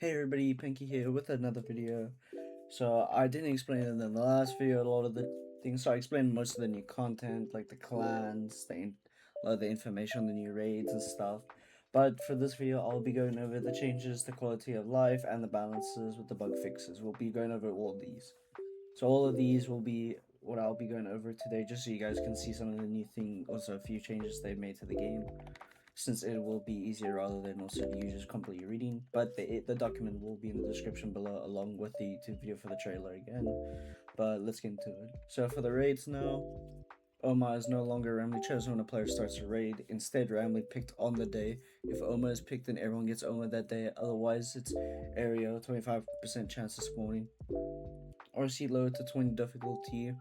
Hey everybody, Pinky here with another video. So I didn't explain in the last video a lot of the things, so I explained most of the new content, like the clans, a lot of the information on the new raids and stuff. But for this video, I'll be going over the changes to quality of life and the balances with the bug fixes. We'll be going over all of these. So all of these will be what I'll be going over today, just so you guys can see some of the new things, also a few changes they've made to the game, since it will be easier rather than also you just completely reading. But the document will be in the description below along with the YouTube video for the trailer again. But let's get into it. So for the raids now, Oma is no longer randomly chosen when a player starts a raid, instead randomly picked on the day. If Oma is picked, then everyone gets Oma that day, otherwise it's area, 25% chance of spawning. RC lowered to 20 difficulty,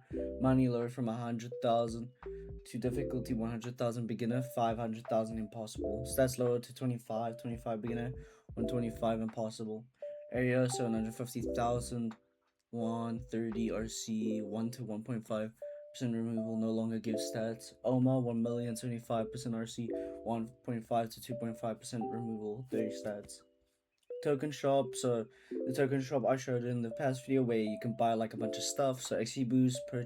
money lowered from 100,000 to difficulty 100,000 beginner, 500,000 impossible. Stats lowered to 25 beginner, 125 impossible. Area 750,000, 130 RC, 1 to 1.5% removal no longer gives stats. OMA 1,075% RC, 1.5 to 2.5% removal, 30 stats. Token shop, so the token shop I showed in the past video where you can buy like a bunch of stuff. So XP boost per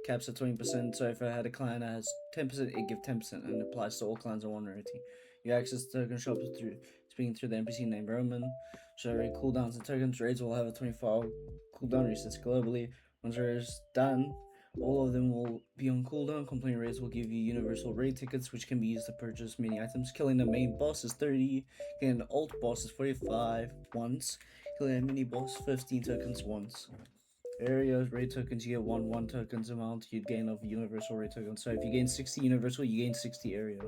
caps at 20%. So if I had a clan that has 10%, it give 10% and it applies to all clans in one rarity. You access the token shop through speaking through the NPC named Roman. So rate cooldowns and tokens. Raids will have a 24-hour cooldown, resets globally. Once raid is done, all of them will be on cooldown. Completing raids will give you universal raid tickets, which can be used to purchase many items. Killing the main boss is 30. Killing the alt boss is 45 once. Killing a mini boss 15 tokens once. Areas, raid tokens, you get 1 tokens amount. You'd gain of universal raid tokens. So if you gain 60 universal, you gain 60 area.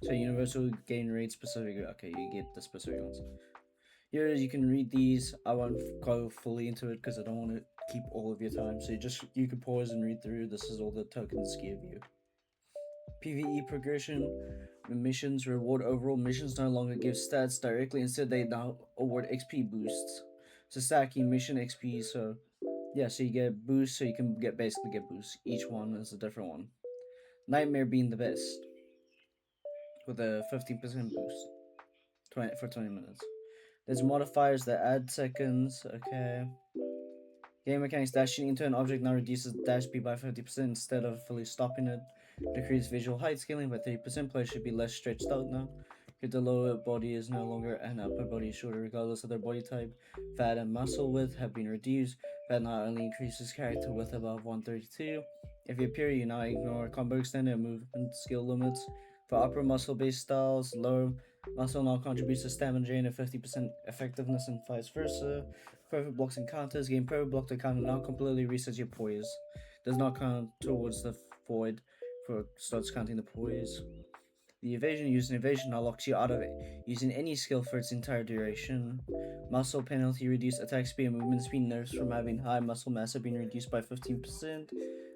So universal gain raid specific. Okay, you get the specific ones. Here you can read these. I won't go fully into it because I don't want to keep all of your time. So you can pause and read through. This is all the tokens give you. PvE progression, missions reward overall. Missions no longer give stats directly. Instead, they now award XP boosts. So stacking mission XP. So yeah, so you get boosts. So you can basically get boosts. Each one is a different one. Nightmare being the best with a 15% boost, for 20 minutes. There's modifiers that add seconds. Okay. Game mechanics, dashing into an object now reduces dash speed by 50% instead of fully stopping it. Decrease visual height scaling by 30%. Players should be less stretched out now. If the lower body is no longer and upper body is shorter regardless of their body type. Fat and muscle width have been reduced. Fat not only increases character width above 132. If you appear, you now ignore combo extender and movement skill limits. For upper muscle based styles, lower muscle now contributes to stamina drain and 50% effectiveness and vice versa. Perfect blocks and counters. Game perfect block to counter now completely resets your poise. Does not count towards the void for starts counting the poise. The evasion used in evasion now locks you out of it, using any skill for its entire duration. Muscle penalty reduced attack speed and movement speed. Nerfs from having high muscle mass have been reduced by 15%.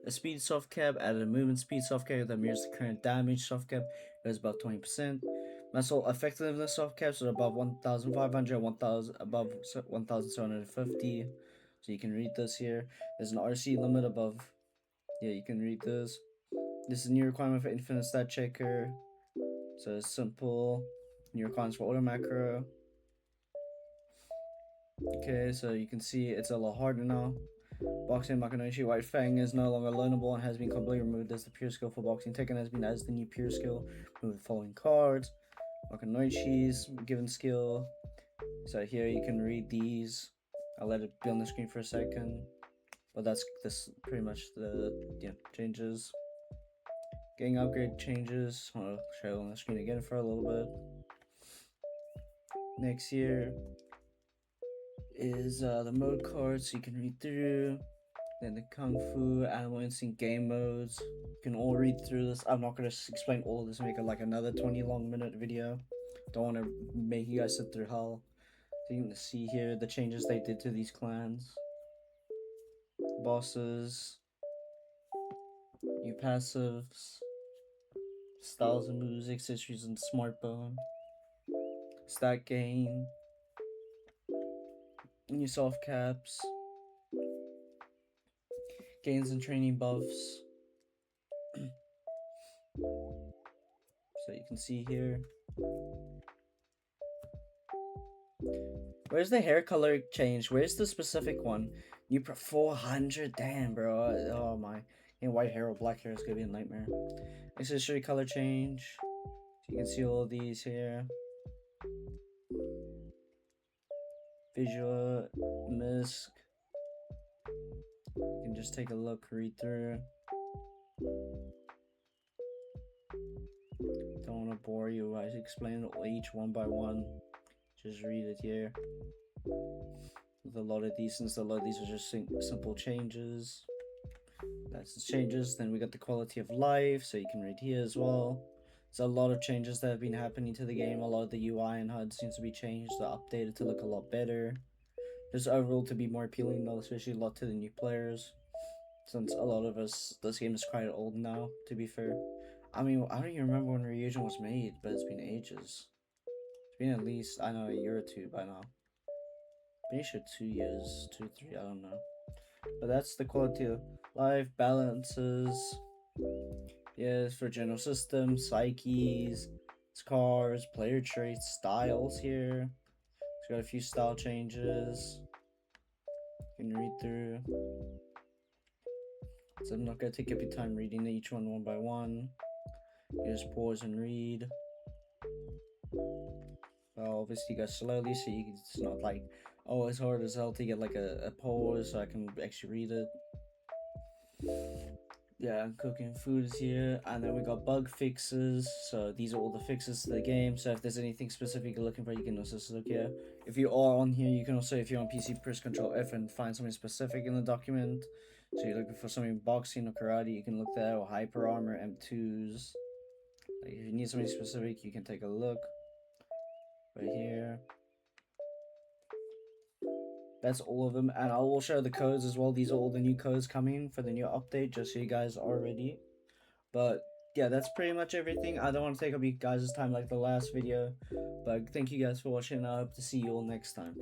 A speed soft cap added a movement speed soft cap that mirrors the current damage soft cap, goes about 20%. Muscle effectiveness soft caps are above 1,500, 1,000 above 1,750. So you can read this here. There's an RC limit above. Yeah, you can read this. This is a new requirement for infinite stat checker. So it's simple. New requirements for auto macro. Okay, so you can see it's a lot harder now. Boxing Makanoichi White Fang is no longer learnable and has been completely removed as the pure skill for boxing. Tekken has been as the new pure skill. Remove the following cards. Makanoichi's given skill. So here you can read these. I'll let it be on the screen for a second. But that's pretty much the changes. Getting upgrade changes. I'll show it on the screen again for a little bit. Next here is the mode cards, so you can read through. Then the Kung Fu, Animal Instinct game modes. You can all read through this. I'm not gonna explain all of this and make it like another 20 long minute video. Don't want to make you guys sit through hell. So you can see here the changes they did to these clans. Bosses, new passives, styles and moves, accessories and smartphone, stat gain, new soft caps, gains and training buffs. So you can see here. Where's the hair color change? Where's the specific one? You put 400. Damn, bro. Oh my. And white hair or black hair is gonna be a nightmare. Accessory color change. You can see all of these here. Visual misc. You can just take a look, read through. Don't want to bore you. I explain each one by one. Just read it here. With a lot of these, since a lot of these are just simple changes. That's the changes. Then we got the quality of life, so you can read here as well. There's a lot of changes that have been happening to the game. A lot of the UI and HUD seems to be changed, they're updated to look a lot better. Just overall to be more appealing though, especially a lot to the new players. Since a lot of us, this game is quite old now, to be fair. I mean, I don't even remember when Ryujin was made, but it's been ages. It's been at least, I know, a year or two by now. Pretty sure 2 years, 2, 3, I don't know. But that's the quality of life, balances. Yes, for general systems, psyches, scars, player traits, styles here. It's got a few style changes. You can read through. So I'm not gonna take up your time reading each one by one. You just pause and read. Well, obviously you go slowly, so it's not like, oh, it's hard as hell to get like a pause so I can actually read it. Yeah, cooking food is here, and then we got bug fixes. So these are all the fixes to the game. So if there's anything specific you're looking for, you can also look here. If you are on here, you can also, if you're on PC, press Control F and find something specific in the document. So you're looking for something boxing or karate, you can look there, or hyper armor, M2s. Like if you need something specific, you can take a look right here. That's all of them, and I will show the codes as well. These are all the new codes coming for the new update, just so you guys are ready. But yeah, that's pretty much everything. I don't want to take up you guys' time like the last video, but thank you guys for watching, and I hope to see you all next time.